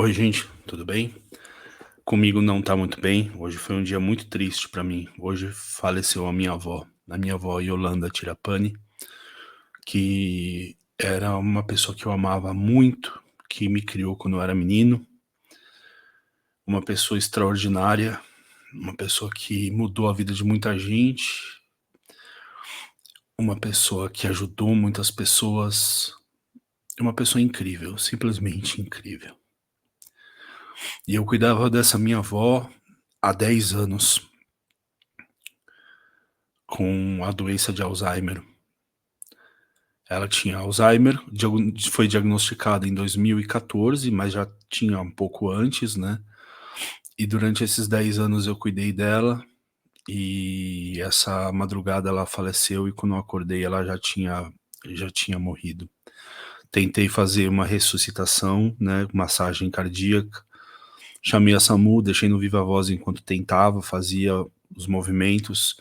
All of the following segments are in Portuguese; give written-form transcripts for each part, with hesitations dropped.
Oi, gente, tudo bem? Comigo não tá muito bem. Hoje foi um dia muito triste pra mim. Hoje faleceu a minha avó Yolanda Tirapani, que era uma pessoa que eu amava muito, que me criou quando eu era menino, uma pessoa extraordinária, uma pessoa que mudou a vida de muita gente, uma pessoa que ajudou muitas pessoas, uma pessoa incrível, simplesmente incrível. E eu cuidava dessa minha avó há 10 anos com a doença de Alzheimer. Ela tinha Alzheimer, foi diagnosticada em 2014, mas já tinha um pouco antes, né. E durante esses 10 anos eu cuidei dela, e essa madrugada ela faleceu e quando eu acordei ela já tinha morrido. Tentei fazer uma ressuscitação, né, massagem cardíaca, chamei a SAMU, deixei no viva voz enquanto tentava, fazia os movimentos,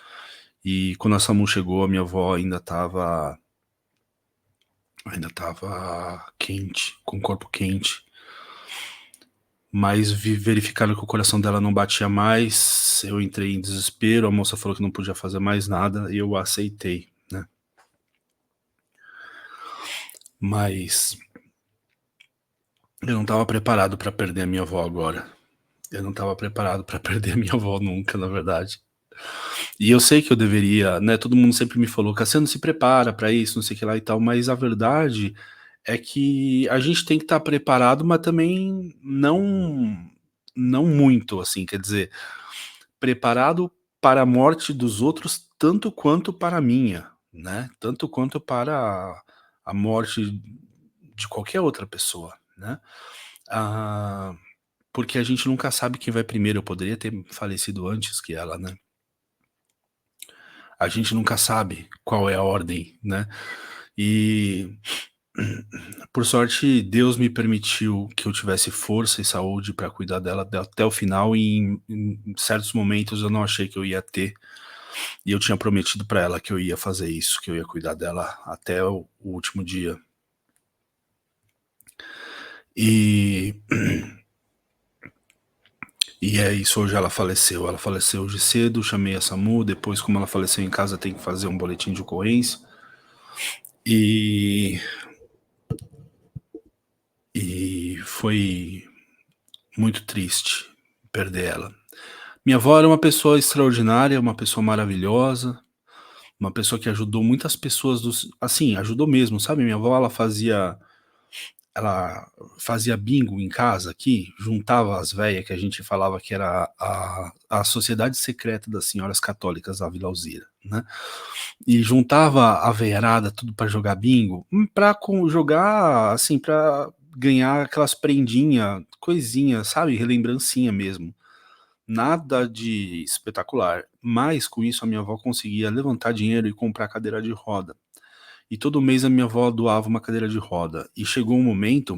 e quando a SAMU chegou a minha avó ainda estava quente, com o corpo quente, mas verificaram que o coração dela não batia mais, eu entrei em desespero, a moça falou que não podia fazer mais nada e eu aceitei, né. Mas eu não estava preparado para perder a minha avó agora. Eu não estava preparado para perder a minha avó nunca, na verdade. E eu sei que eu deveria, né, todo mundo sempre me falou: "Cassiano, se prepara para isso, não sei o que lá e tal", mas a verdade é que a gente tem que estar preparado, mas também não muito, assim, quer dizer, preparado para a morte dos outros tanto quanto para a minha, né, tanto quanto para a morte de qualquer outra pessoa, né. Ah, porque a gente nunca sabe quem vai primeiro, eu poderia ter falecido antes que ela, né. A gente nunca sabe qual é a ordem, né. E, por sorte, Deus me permitiu que eu tivesse força e saúde para cuidar dela até o final e em certos momentos eu não achei que eu ia ter, e eu tinha prometido para ela que eu ia fazer isso, que eu ia cuidar dela até o último dia. E e é isso, hoje ela faleceu hoje cedo, chamei a SAMU, depois como ela faleceu em casa tem que fazer um boletim de ocorrência, e foi muito triste perder ela. Minha avó era uma pessoa extraordinária, uma pessoa maravilhosa, uma pessoa que ajudou muitas pessoas assim, ajudou mesmo, sabe, minha avó ela fazia bingo em casa aqui, juntava as véias que a gente falava que era a sociedade secreta das senhoras católicas da Vila Alzira, né, e juntava a veiarada tudo para jogar bingo, pra jogar, assim, para ganhar aquelas prendinha, coisinha, sabe, relembrancinha mesmo. Nada de espetacular, mas com isso a minha avó conseguia levantar dinheiro e comprar cadeira de roda. E todo mês a minha avó doava uma cadeira de roda. E chegou um momento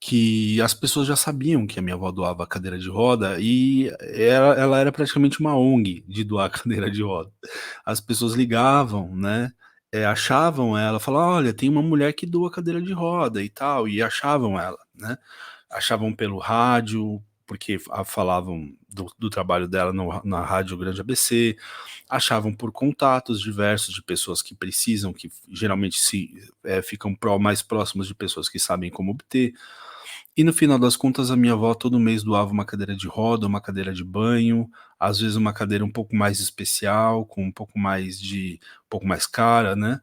que as pessoas já sabiam que a minha avó doava cadeira de roda e ela era praticamente uma ONG de doar cadeira de roda. As pessoas ligavam, né, achavam ela, falavam: "Olha, tem uma mulher que doa cadeira de roda e tal", e achavam ela, né. Achavam pelo rádio, porque falavam do trabalho dela no na rádio Grande ABC, achavam por contatos diversos de pessoas que precisam, que geralmente ficam mais próximos de pessoas que sabem como obter. E no final das contas a minha avó todo mês doava uma cadeira de roda, uma cadeira de banho, às vezes uma cadeira um pouco mais especial, com um pouco mais cara, né.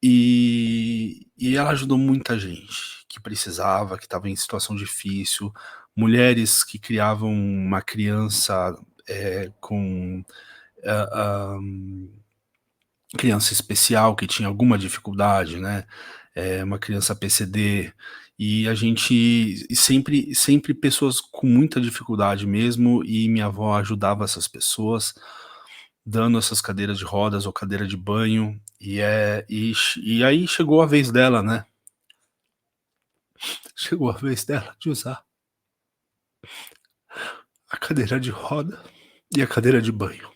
E ela ajudou muita gente que precisava, que estava em situação difícil, mulheres que criavam uma criança, com, hã, criança especial que tinha alguma dificuldade, né, uma criança PCD, e a gente e sempre pessoas com muita dificuldade mesmo, e minha avó ajudava essas pessoas, dando essas cadeiras de rodas ou cadeira de banho, e aí chegou a vez dela, né, chegou a vez dela de usar a cadeira de roda e a cadeira de banho.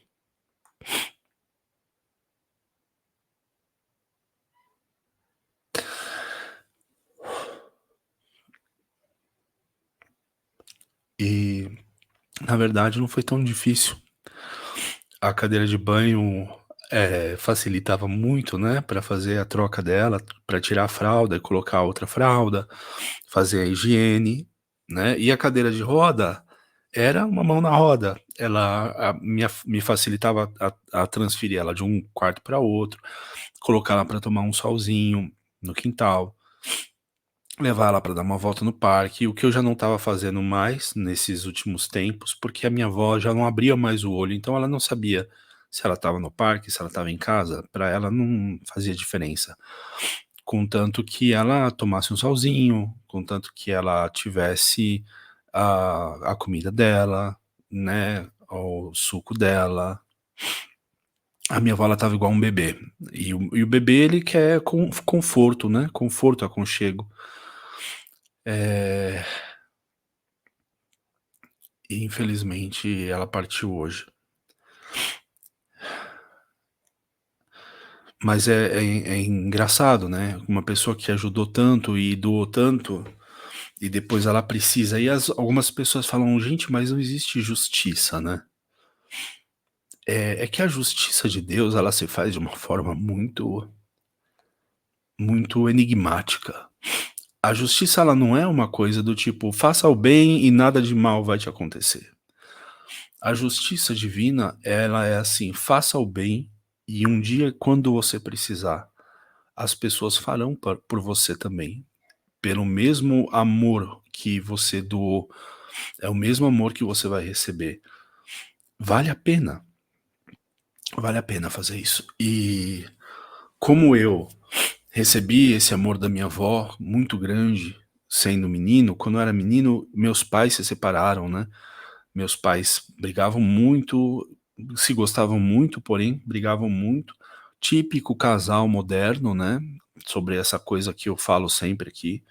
E, na verdade, não foi tão difícil. A cadeira de banho, facilitava muito, né, para fazer a troca dela, para tirar a fralda e colocar outra fralda, fazer a higiene, né. E a cadeira de roda era uma mão na roda, ela me facilitava a transferir ela de um quarto para outro, colocar ela para tomar um solzinho no quintal, levar ela para dar uma volta no parque, o que eu já não estava fazendo mais nesses últimos tempos, porque a minha avó já não abria mais o olho, então ela não sabia se ela estava no parque, se ela estava em casa, para ela não fazia diferença. Contanto que ela tomasse um solzinho, contanto que ela tivesse a comida dela, né, o suco dela. A minha avó ela estava igual um bebê, e o bebê ele quer conforto, né, conforto, aconchego. Eh E infelizmente ela partiu hoje. Mas é engraçado, né, uma pessoa que ajudou tanto e doou tanto, e depois ela precisa e algumas pessoas falam: "Gente, mas não existe justiça, né". É que a justiça de Deus, ela se faz de uma forma muito enigmática. A justiça ela não é uma coisa do tipo: "Faça o bem e nada de mal vai te acontecer". A justiça divina, ela é assim: faça o bem e um dia quando você precisar, as pessoas farão por você também. Pelo mesmo amor que você doou, é o mesmo amor que você vai receber. Vale a pena, vale a pena fazer isso. E como eu recebi esse amor da minha avó muito grande, sendo menino, quando eu era menino, meus pais se separaram, né. Meus pais brigavam muito, se gostavam muito, porém brigavam muito. Típico casal moderno, né, sobre essa coisa que eu falo sempre aqui.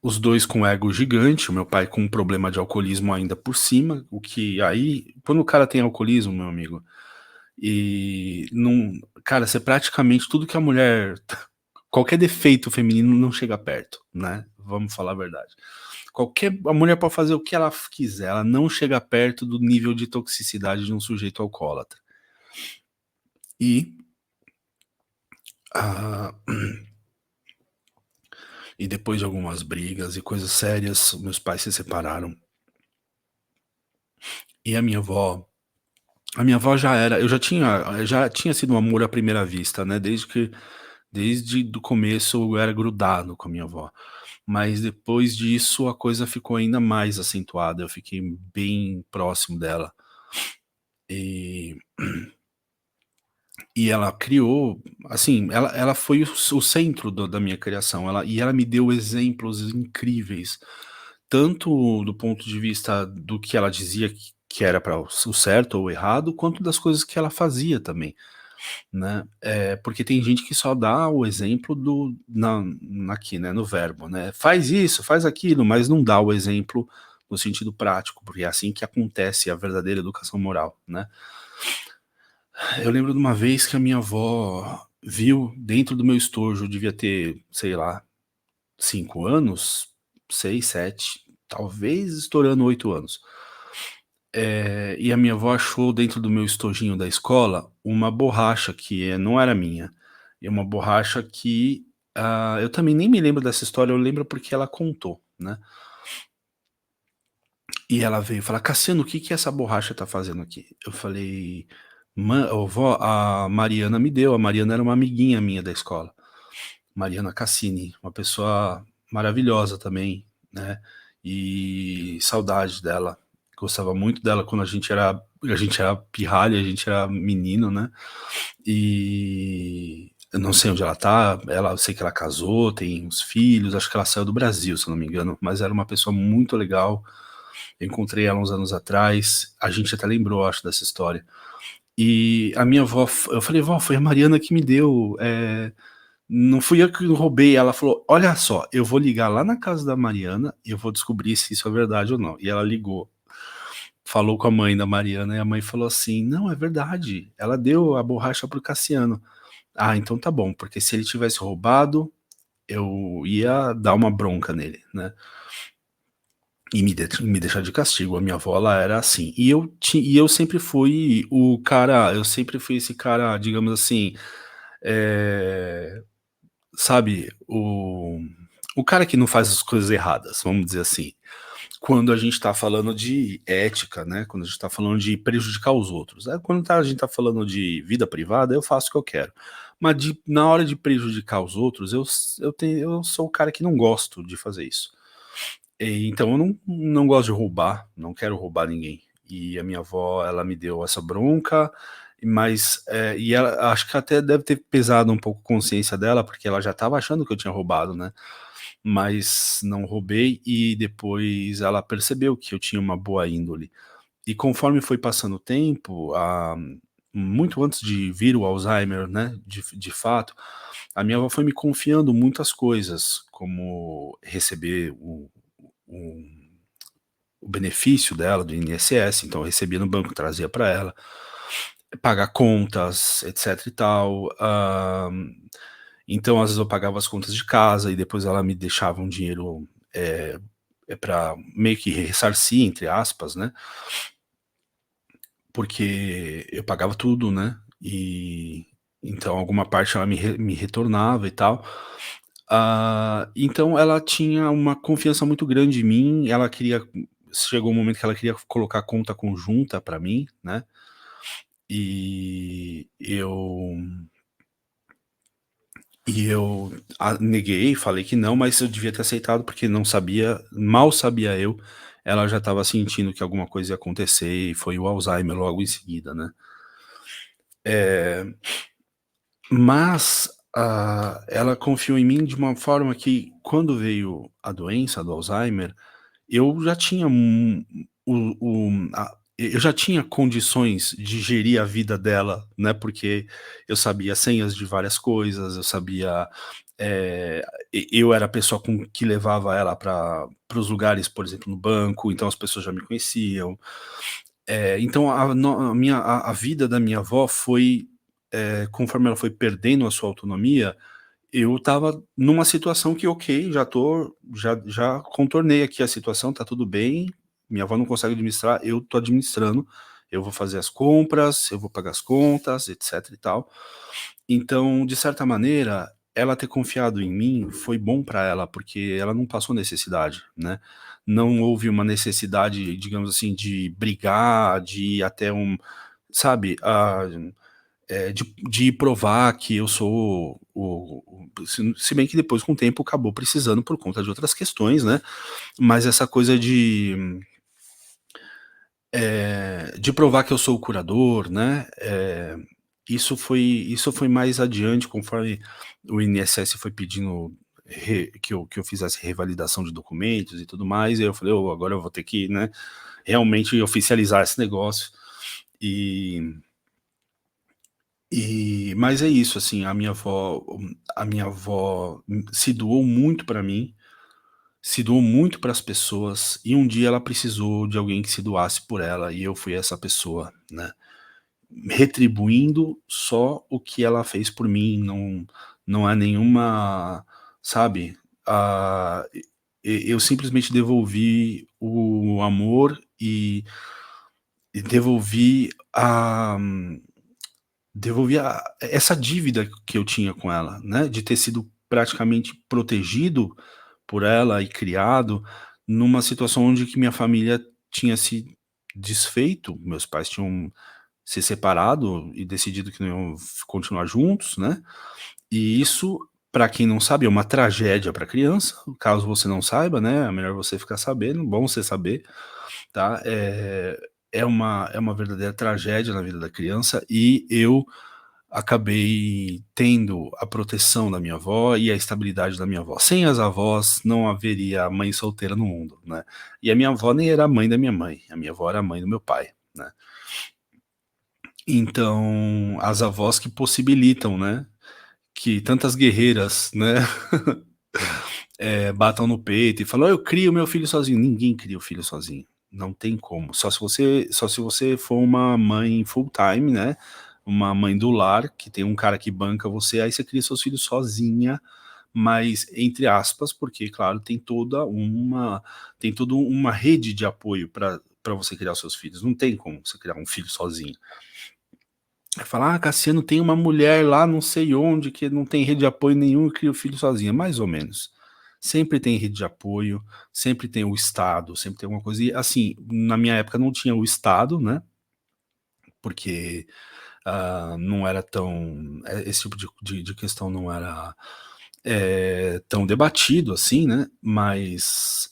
Os 2 com ego gigante, o meu pai com um problema de alcoolismo ainda por cima, o que aí quando o cara tem alcoolismo, meu amigo, e não cara, você praticamente tudo que a mulher qualquer defeito feminino não chega perto, né, vamos falar a verdade. A mulher pode fazer o que ela quiser, ela não chega perto do nível de toxicidade de um sujeito alcoólatra. E, ah, e depois de algumas brigas e coisas sérias, meus pais se separaram. E a minha avó já tinha sido um amor à primeira vista, né, desde do começo eu era grudado com a minha avó. Mas depois disso a coisa ficou ainda mais acentuada, eu fiquei bem próximo dela. E ela criou, assim, ela foi o centro da minha criação, ela me deu exemplos incríveis, tanto do ponto de vista do que ela dizia que era para o certo ou o errado, quanto das coisas que ela fazia também, né. Porque tem gente que só dá o exemplo aqui, né, no verbo, né, faz isso, faz aquilo, mas não dá o exemplo no sentido prático, porque é assim que acontece a verdadeira educação moral, né. Eu lembro de uma vez que a minha avó viu dentro do meu estojo, eu devia ter, sei lá, 5 anos, 6, 7, talvez estourando 8 anos. E a minha avó achou dentro do meu estojinho da escola uma borracha que não era minha. E uma borracha que, eu também nem me lembro dessa história, eu lembro porque ela contou, né. E ela veio falar: "Cassiano, o que que essa borracha tá fazendo aqui?" Eu falei: Ô vó, a Mariana me deu", a Mariana era uma amiguinha minha da escola, Mariana Cassini, uma pessoa maravilhosa também, né, e saudade dela, gostava muito dela quando a gente era pirralha, a gente era menino, né, e eu não sei onde ela tá, eu sei que ela casou, tem uns filhos, acho que ela saiu do Brasil, se eu não me engano, mas era uma pessoa muito legal, eu encontrei ela uns anos atrás, a gente até lembrou, acho, dessa história. E a minha avó eu falei: "Vó, foi a Mariana que me deu, não fui eu que roubei". Ela falou: "Olha só, eu vou ligar lá na casa da Mariana e eu vou descobrir se isso é verdade ou não". E ela ligou, falou com a mãe da Mariana e a mãe falou assim: "Não, é verdade, ela deu a borracha para o Cassiano". "Ah, então tá bom, porque se ele tivesse roubado, eu ia dar uma bronca nele, né, e me deixar de castigo. A minha avó, ela era assim. E eu sempre fui o cara, eu sempre fui esse cara, digamos assim, eh, sabe, o cara que não faz as coisas erradas, vamos dizer assim. Quando a gente tá falando de ética, né, quando a gente tá falando de prejudicar os outros. Quando a gente tá falando de vida privada, eu faço o que eu quero. Mas na hora de prejudicar os outros, eu sou o cara que não gosto de fazer isso. Então eu não gosto de roubar, não quero roubar ninguém. E a minha avó, ela me deu essa bronca, mas, e ela acho que até deve ter pesado um pouco a consciência dela, porque ela já estava achando que eu tinha roubado, né, mas não roubei e depois ela percebeu que eu tinha uma boa índole. E conforme foi passando o tempo, muito antes de vir o Alzheimer, né, de fato, a minha avó foi me confiando muitas coisas, como receber o o benefício dela do INSS, então eu recebia no banco, trazia para ela, pagar contas, etc e tal. Então às vezes eu pagava as contas de casa e depois ela me deixava um dinheiro, pra meio que "ressarcir", entre aspas, né, porque eu pagava tudo, né, e então alguma parte ela me retornava e tal. Então ela tinha uma confiança muito grande em mim, ela queria chegou um momento que ela queria colocar conta conjunta pra mim, né, e eu neguei, falei que não, mas eu devia ter aceitado, porque não sabia, mal sabia eu, ela já estava sentindo que alguma coisa ia acontecer e foi o Alzheimer logo em seguida, né. Eh, mas, ela confiou em mim de uma forma que quando veio a doença do Alzheimer, eu já tinha eu já tinha condições de gerir a vida dela, né, porque eu sabia senhas de várias coisas, eu sabia, eu era a pessoa com que levava ela para os lugares, por exemplo, no banco, então as pessoas já me conheciam. Então a vida da minha avó foi, conforme ela foi perdendo a sua autonomia, eu estava numa situação que ok, já contornei aqui a situação, tá tudo bem, minha avó não consegue administrar, eu tô administrando, eu vou fazer as compras, eu vou pagar as contas, etc e tal. Então, de certa maneira, ela ter confiado em mim foi bom para ela, porque ela não passou necessidade, né. Não houve uma necessidade, digamos assim, de brigar, de ir até sabe, de provar que eu sou se bem que depois com o tempo acabou precisando por conta de outras questões, né, mas essa coisa de provar que eu sou o curador, né, isso foi mais adiante conforme o INSS foi pedindo que eu fizesse revalidação de documentos e tudo mais, e aí eu falei: "Ô, agora eu vou ter que, né, realmente oficializar esse negócio". E mas é isso, assim, a minha avó se doou muito pra mim, se doou muito para as pessoas, e um dia ela precisou de alguém que se doasse por ela, e eu fui essa pessoa, né. Retribuindo só o que ela fez por mim, não é nenhuma, sabe, eu simplesmente devolvi o amor e devolvi essa dívida que eu tinha com ela, né, de ter sido praticamente protegido por ela e criado numa situação onde que minha família tinha se desfeito, meus pais tinham se separado e decidido que não iam continuar juntos, né, e isso, para quem não sabe, é uma tragédia para criança, caso você não saiba, né, é melhor você ficar sabendo, bom você saber, tá, é uma verdadeira tragédia na vida da criança e eu acabei tendo a proteção da minha avó e a estabilidade da minha avó. Sem as avós não haveria mãe solteira no mundo, né, e a minha avó nem era a mãe da minha mãe, a minha avó era a mãe do meu pai, né. Então, as avós que possibilitam, né, que tantas guerreiras, né, batam no peito e falam: "Eu crio meu filho sozinho", ninguém cria o filho sozinho, não tem como, só se você for uma mãe full time, né, uma mãe do lar, que tem um cara que banca você, aí você cria seus filhos sozinha, mas entre aspas, porque claro, tem toda uma rede de apoio para você criar os seus filhos, não tem como você criar um filho sozinho. Aí fala: "Ah, Cassiano, tem uma mulher lá não sei onde que não tem rede de apoio nenhum e cria o filho sozinha", mais ou menos. Sempre tem rede de apoio, sempre tem o Estado, sempre tem alguma coisa e, assim, na minha época não tinha o Estado, né, porque, não era tão esse tipo de questão não era, tão debatido assim, né, mas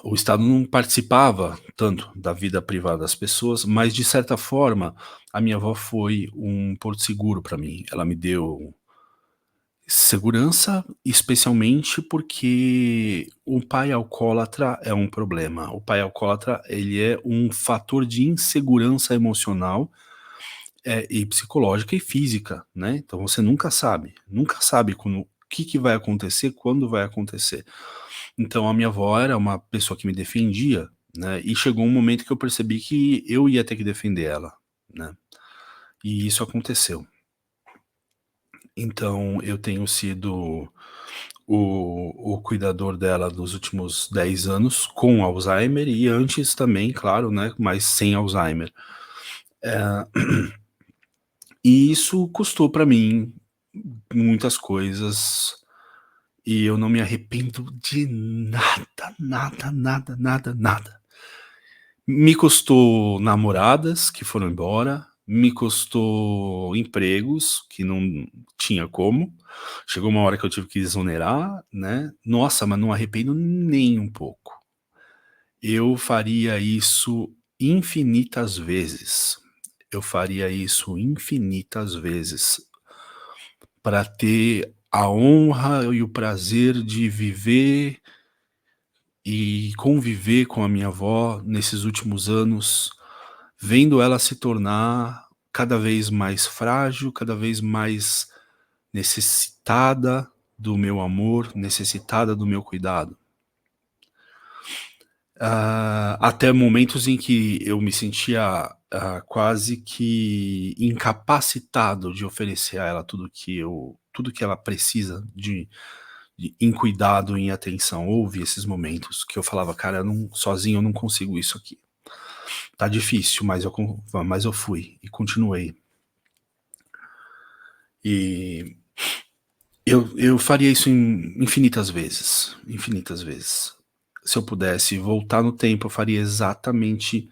o Estado não participava tanto da vida privada das pessoas, mas de certa forma, a minha avó foi um porto seguro para mim. Ela me deu segurança, especialmente porque o pai alcoólatra é um problema. O pai alcoólatra, ele é um fator de insegurança emocional, e psicológica e física, né. Então você nunca sabe quando o que que vai acontecer, quando vai acontecer. Então a minha avó era uma pessoa que me defendia, né, e chegou um momento que eu percebi que eu ia ter que defender ela, né, e isso aconteceu. Então eu tenho sido o cuidador dela dos últimos 10 anos com Alzheimer e antes também, claro, né, mas sem Alzheimer. Eh, e isso custou pra mim muitas coisas, e eu não me arrependo de nada, nada, nada, nada, nada. Me custou namoradas que foram embora, me custou empregos que não tinha como. Chegou uma hora que eu tive que exonerar, né. Nossa, mas não arrependo nem um pouco. Eu faria isso infinitas vezes. Eu faria isso infinitas vezes para ter a honra e o prazer de viver e conviver com a minha avó nesses últimos anos, vendo ela se tornar cada vez mais frágil, cada vez mais necessitada do meu amor, necessitada do meu cuidado. Até momentos em que eu me sentia, quase que incapacitado de oferecer a ela tudo que ela precisa em cuidado, em atenção. Houve esses momentos que eu falava: "Cara, eu não sozinho eu não consigo isso aqui. Tá difícil, mas eu fui e continuei". E eu faria isso infinitas vezes, infinitas vezes. Se eu pudesse voltar no tempo, eu faria exatamente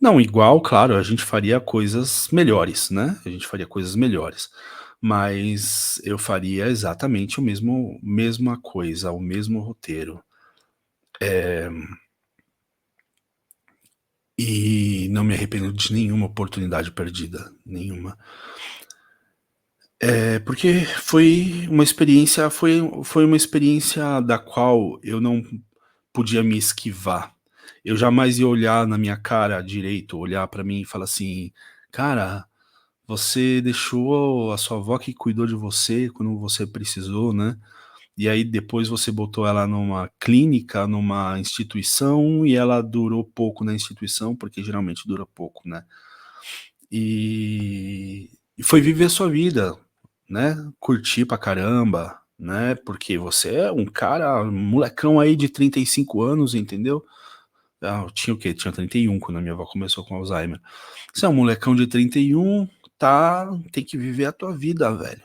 não igual, claro, a gente faria coisas melhores, né, a gente faria coisas melhores, mas eu faria exatamente o mesma coisa, o mesmo roteiro. Eh, e não me arrependo de nenhuma oportunidade perdida, nenhuma. Porque foi uma experiência da qual eu não podia me esquivar. Eu jamais ia olhar na minha cara direito, olhar pra mim e falar assim: "Cara, você deixou a sua avó que cuidou de você quando você precisou, né, e aí depois você botou ela numa clínica, numa instituição e ela durou pouco na instituição", porque geralmente dura pouco, né. E foi viver a sua vida, né, curtir pra caramba, né, porque você é um cara, um molecão aí de 35 anos, entendeu. Eu tinha o quê? Tinha 31 quando a minha avó começou com Alzheimer. Você é um molecão de 31, tá, tem que viver a tua vida, velho.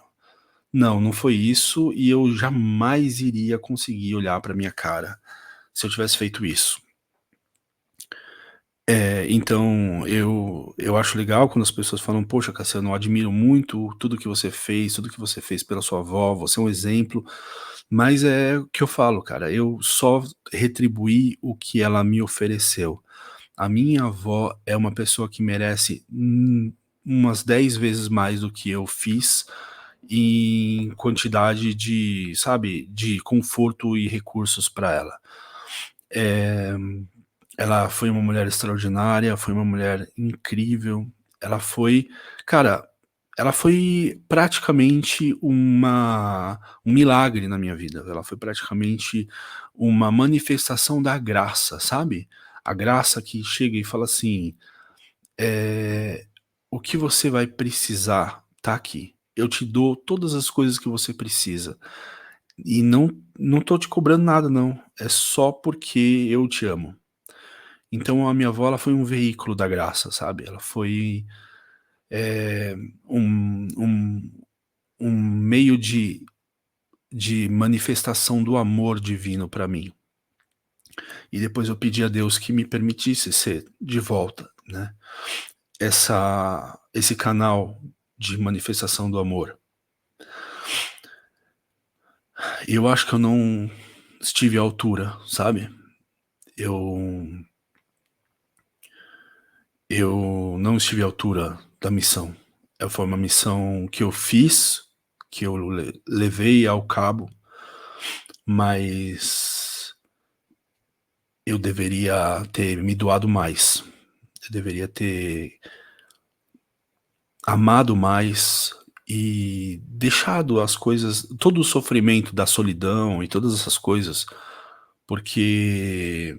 Não, não foi isso e eu jamais iria conseguir olhar pra minha cara se eu tivesse feito isso. Então eu acho legal quando as pessoas falam: "Poxa, Cassiano, eu admiro muito tudo que você fez, tudo que você fez pela sua avó, você é um exemplo", mas é o que eu falo, cara, eu só retribuí o que ela me ofereceu. A minha avó é uma pessoa que merece, umas 10 vezes mais do que eu fiz em quantidade de, sabe, de conforto e recursos para ela. Eh Ela foi uma mulher extraordinária, foi uma mulher incrível. Ela foi cara, ela foi praticamente um milagre na minha vida. Ela foi praticamente uma manifestação da graça, sabe? A graça que chega e fala assim: eh, "O que você vai precisar tá aqui. eu te dou todas as coisas que você precisa. E não tô te cobrando nada não, é só porque eu te amo". Então a minha avó, ela foi um veículo da graça, sabe, ela foi, eh, um um um meio de manifestação do amor divino para mim. E depois eu pedi a Deus que me permitisse ser de volta, né, esse canal de manifestação do amor. E eu acho que eu não estive à altura, sabe. Eu eu não estive à altura da missão. Foi uma missão que eu fiz, que eu levei ao cabo, mas eu deveria ter me doado mais. Eu deveria ter amado mais e deixado as coisas, todo o sofrimento da solidão e todas essas coisas, porque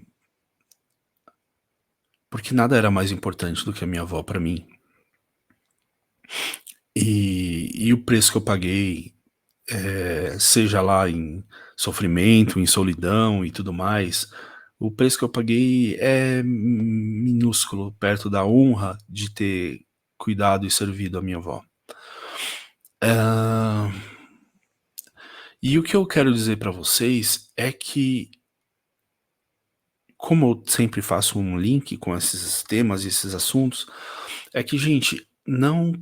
nada era mais importante do que a minha avó para mim. E o preço que eu paguei, seja lá em sofrimento, em solidão e tudo mais, o preço que eu paguei é minúsculo perto da honra de ter cuidado e servido a minha avó. Hã, e o que eu quero dizer para vocês é que, como eu sempre faço um link com esses temas e esses assuntos, é que, gente, não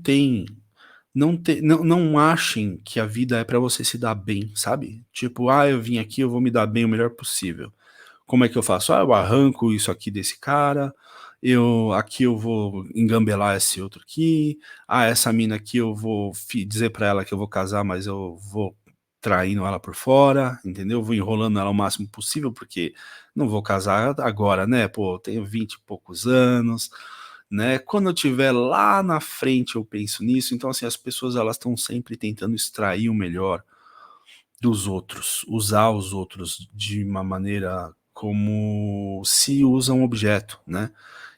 achem que a vida é pra você se dar bem, sabe. Tipo: "Ah, eu vim aqui, eu vou me dar bem o melhor possível". Como é que eu faço? "Ah, eu arranco isso aqui desse cara, eu vou engambelar esse outro aqui, ah, essa mina aqui eu vou dizer pra ela que eu vou casar, mas eu vou traindo ela por fora", entendeu. Vou enrolando ela o máximo possível, porque não vou casar agora, né, pô, eu tenho 20 e poucos anos, né, quando eu tiver lá na frente eu penso nisso. Então, assim, as pessoas elas estão sempre tentando extrair o melhor dos outros, usar os outros de uma maneira como se usa um objeto, né.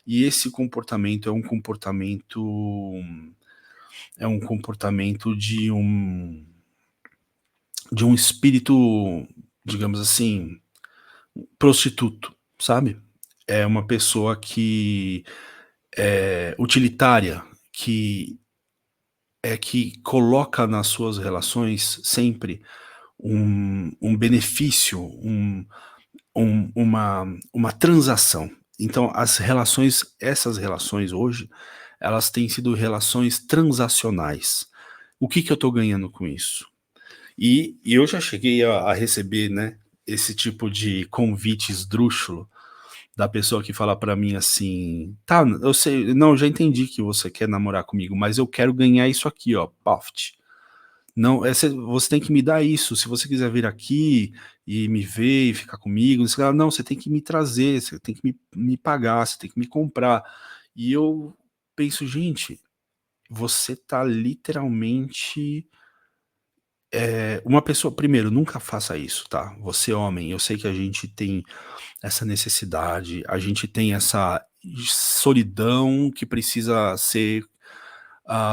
E esse comportamento é um comportamento de um espírito, digamos assim, prostituto, sabe. É uma pessoa que é utilitária, que coloca nas suas relações sempre um benefício, uma transação. Então essas relações hoje, elas têm sido relações transacionais. O que que eu estou ganhando com isso? E eu já cheguei a receber, né, esse tipo de convite esdrúxulo da pessoa que fala pra mim assim: "Tá, eu sei, não, eu já entendi que você quer namorar comigo, mas eu quero ganhar isso aqui ó, paft. Não, você tem que me dar isso, se você quiser vir aqui e me ver e ficar comigo, não sei o que lá, não, você tem que me trazer, você tem que me pagar, você tem que me comprar". E eu penso: "Gente, você tá literalmente, uma pessoa". Primeiro, nunca faça isso, tá. Você é homem, eu sei que a gente tem essa necessidade, a gente tem essa solidão que precisa ser,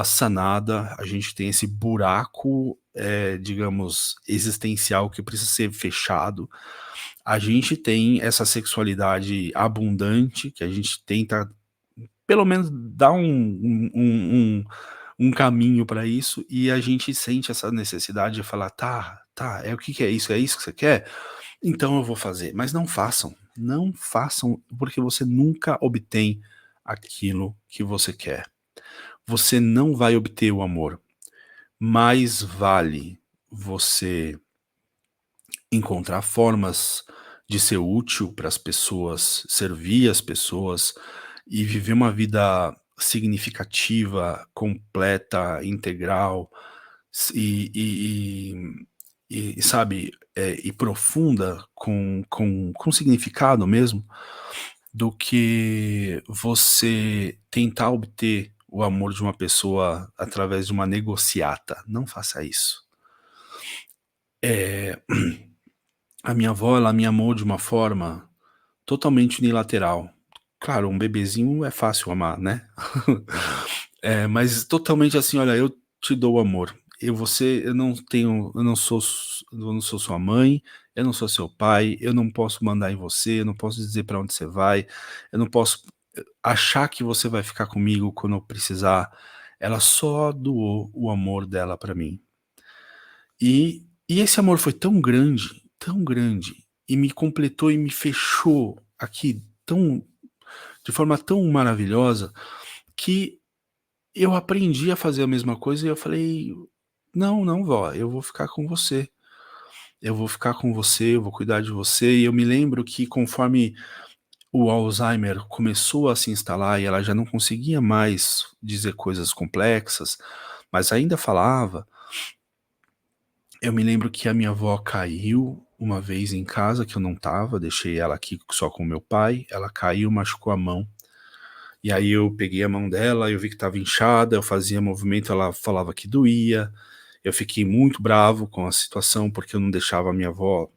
sanada, a gente tem esse buraco, digamos, existencial que precisa ser fechado. A gente tem essa sexualidade abundante que a gente tenta pelo menos dar um caminho para isso, e a gente sente essa necessidade de falar: "Tá, tá, o que que é isso? É isso que você quer? Então eu vou fazer". Mas não façam, não façam, porque você nunca obtém aquilo que você quer. Você não vai obter o amor. Mais vale você encontrar formas de ser útil para as pessoas, servir as pessoas e viver uma vida significativa, completa, integral, e sabe, e profunda com significado mesmo, do que você tentar obter o amor de uma pessoa através de uma negociata. Não faça isso. Eh, a minha avó, ela me amou de uma forma totalmente unilateral. Claro, um bebezinho é fácil amar, né. Mas totalmente assim: "Olha, eu te dou amor". eu não sou sua mãe, eu não sou seu pai, eu não posso mandar em você, eu não posso dizer para onde você vai, eu não posso achar que você vai ficar comigo quando eu precisar". Ela só doou o amor dela para mim. E esse amor foi tão grande, e me completou e me fechou aqui de forma tão maravilhosa, que eu aprendi a fazer a mesma coisa e eu falei: "Não, não vó, eu vou ficar com você. Eu vou ficar com você, eu vou cuidar de você". E eu me lembro que conforme o Alzheimer começou a se instalar e ela já não conseguia mais dizer coisas complexas, mas ainda falava, eu me lembro que a minha avó caiu uma vez em casa que eu não estava, deixei ela aqui só com meu pai, ela caiu, machucou a mão. E aí eu peguei a mão dela, eu vi que estava inchada, eu fazia movimento, ela falava que doía. Eu fiquei muito bravo com a situação, porque eu não deixava a minha avó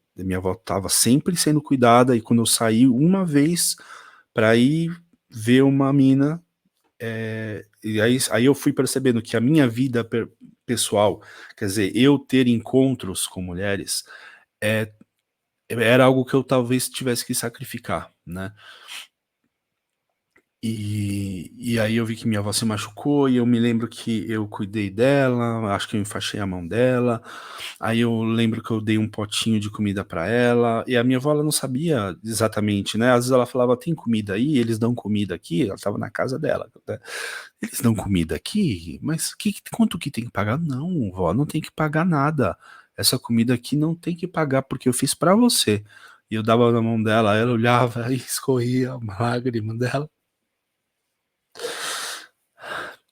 estava sempre sendo cuidada, e quando eu saí uma vez para ir ver uma mina, e aí eu fui percebendo que a minha vida pessoal, quer dizer, eu ter encontros com mulheres, eh, era algo que eu talvez tivesse que sacrificar, né. E aí eu vi que minha avó se machucou e eu me lembro que eu cuidei dela, acho que eu enfaixei a mão dela, aí eu lembro que eu dei um potinho de comida pra ela, e a minha avó ela não sabia exatamente, né, às vezes ela falava: "Tem comida aí? Eles dão comida aqui?", ela estava na casa dela, né. "Eles dão comida aqui? Mas quanto que tem que pagar?". "Não, vó, não tem que pagar nada, essa comida aqui não tem que pagar, porque eu fiz pra você". E eu dava na mão dela, ela olhava e escorria uma lágrima dela.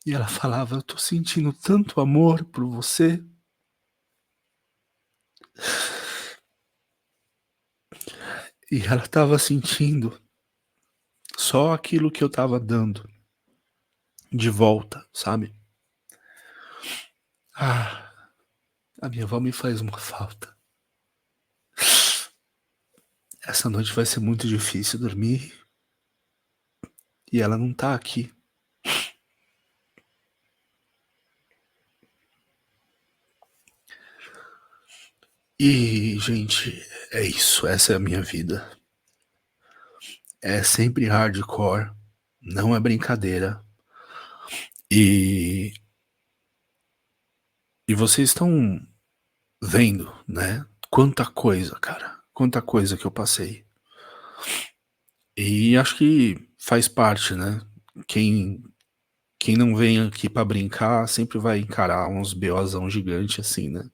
E ela falava: "Eu tô sentindo tanto amor por você". E ela estava sentindo só aquilo que eu estava dando de volta, sabe. Ah, a minha avó me faz uma falta. Essa noite vai ser muito difícil dormir, e ela não tá aqui. E, gente, é isso, essa é a minha vida. É sempre hardcore, não é brincadeira. E vocês estão vendo, né, quanta coisa, cara, quanta coisa que eu passei. E acho que faz parte, né. Quem quem não vem aqui pra brincar sempre vai encarar uns BOzão gigante assim, né.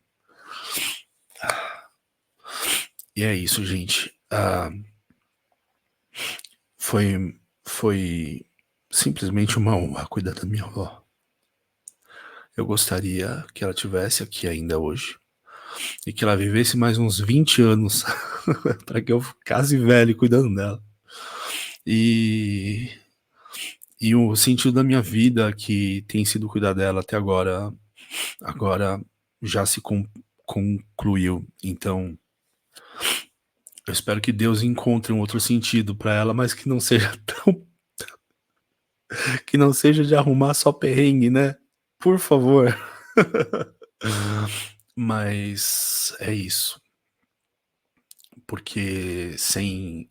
E é isso, gente. Foi simplesmente uma honra cuidar da minha avó. Eu gostaria que ela tivesse aqui ainda hoje, e que ela vivesse mais uns 20 anos para que eu ficasse velho cuidando dela. E o sentido da minha vida, que tem sido cuidar dela até agora, agora já se concluiu. Então, eu espero que Deus encontre um outro sentido para ela, mas que não seja que não seja de arrumar só perrengue, né. Por favor. Mas é isso, porque sem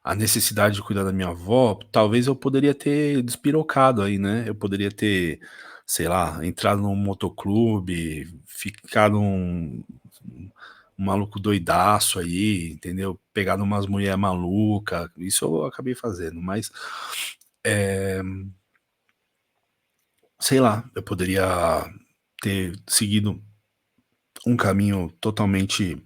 a necessidade de cuidar da minha avó, talvez eu poderia ter despirocado aí, né, eu poderia ter, sei lá, entrado num motoclube, ficado um maluco doidaço aí, entendeu, pegado umas mulher maluca, isso eu acabei fazendo, mas, eh, sei lá, eu poderia ter seguido um caminho totalmente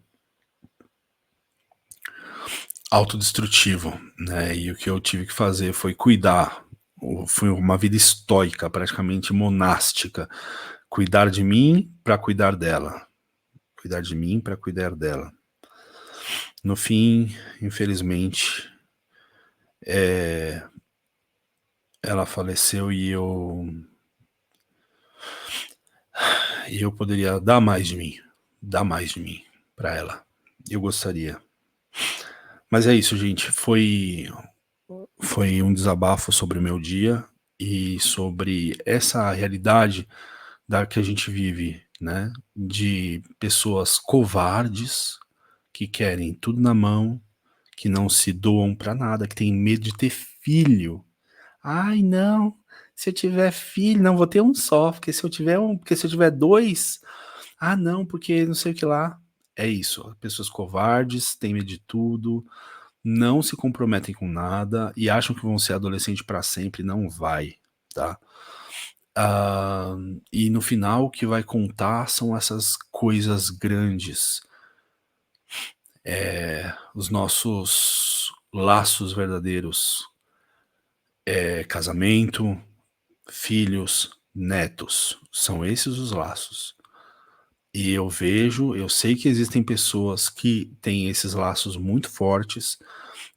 autodestrutivo, né, e o que eu tive que fazer foi cuidar, foi uma vida estoica, praticamente monástica, cuidar de mim para cuidar dela, cuidar de mim para cuidar dela. No fim, infelizmente, ela faleceu e eu poderia dar mais de mim para ela. Eu gostaria. Mas é isso, gente, foi um desabafo sobre o meu dia e sobre essa realidade da que a gente vive, né, de pessoas covardes, que querem tudo na mão, que não se doam pra nada, que têm medo de ter filho. "Ai não, se eu tiver filho não, vou ter um só, porque se eu tiver 2, ah não, porque não sei o que lá". É isso, pessoas covardes, têm medo de tudo, não se comprometem com nada e acham que vão ser adolescente pra sempre, não vai, tá. Ah, e no final o que vai contar são essas coisas grandes, os nossos laços verdadeiros, casamento, filhos, netos, são esses os laços. E eu sei que existem pessoas que têm esses laços muito fortes,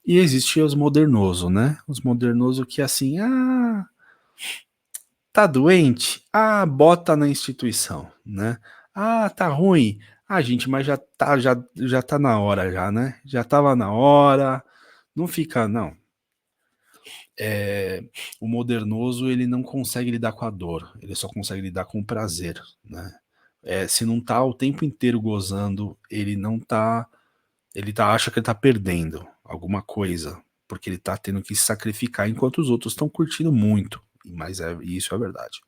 e existe os modernoso, né, os modernoso que assim: "Ah, tá doente? Ah, bota na instituição", né. "Ah, tá ruim? Ah, gente, mas já tá na hora já, né, já estava na hora, não fica não". O modernoso ele não consegue lidar com a dor, ele só consegue lidar com o prazer, né. Se não tá o tempo inteiro gozando, ele não tá acha que ele tá perdendo alguma coisa, porque ele tá tendo que se sacrificar enquanto os outros estão curtindo muito, mas isso é verdade.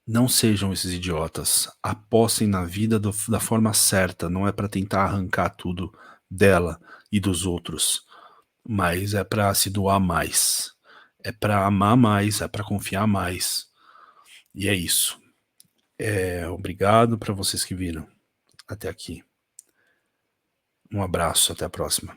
Não sejam esses idiotas, apostem na vida da forma certa, não é pra tentar arrancar tudo dela e dos outros, mas é pra se doar mais, é pra amar mais, é pra confiar mais, e é isso. Obrigado pra vocês que viram até aqui. Um abraço, até a próxima.